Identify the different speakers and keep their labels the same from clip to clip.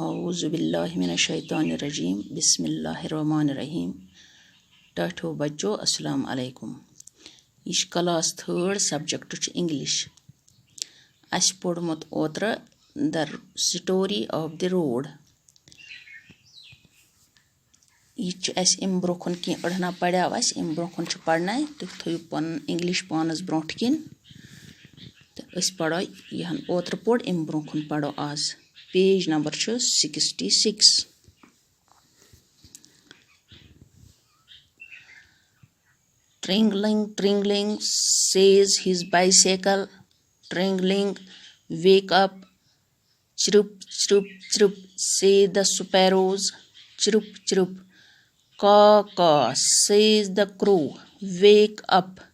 Speaker 1: औज़ुबिल्लाहिमिनश्शैतानिर्रजीम बिस्मिल्लाहिर्रहमानिर्रहीम। टाठो बच्चो अस्सलाम अलैकुम। यह क्लास 3 सब्जेक्ट इंग्लिश। अस पोर्मुत ओत्र the story of the road. यह अम ब्रोखन कह अड़ना पढ़ाव अम ब्रोखन पढ़ना तुम थो पन इंग्लिश पानस ब्रोट किन तो पढ़ो यह ओत्र पोड़ अम ब्रोखन पढ़ो आज। Page number 66। Tringling, tringling, says his bicycle. Tringling, wake up. Chirrup, chirrup, chirrup, say the sparrows. Chirrup, chirrup. Caw, caw, says the crow. Wake up.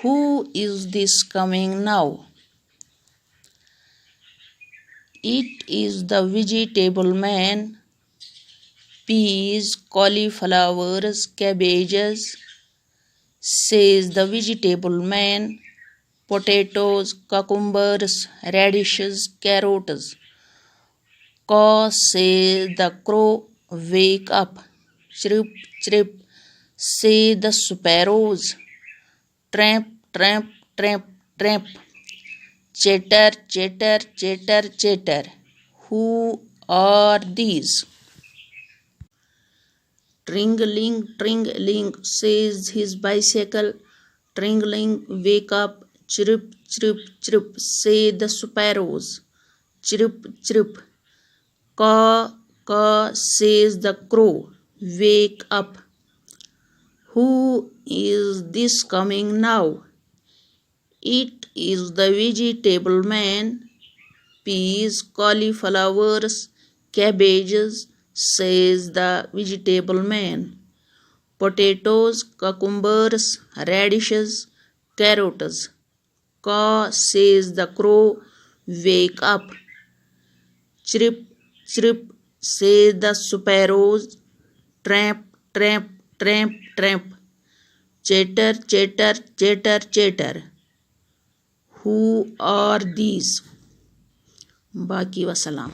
Speaker 1: Who is this coming now? It is the vegetable man. Peas, cauliflowers, cabbages, says the vegetable man. Potatoes, cucumbers, radishes, carrots. Caw, says the crow. Wake up. Chirp, chirp, say the sparrows. Tramp, tramp, tramp, tramp. Chatter, chatter, chatter, chatter. Who are these? Tringling, tringling, says his bicycle. Tringling, wake up. Chirp, chirp, chirp, say the sparrows. Chirp, chirp. Caw, caw, says the crow. Wake up. Who is this coming now? It is the vegetable man. Peas, cauliflowers, cabbages, says the vegetable man. Potatoes, cucumbers, radishes, carrots. Caw, says the crow. Wake up. Chirp, chirp, say the sparrows. Tramp, tramp, tramp, tramp. Chatter, chatter, chatter, chatter. Who are these? Baki wassalam.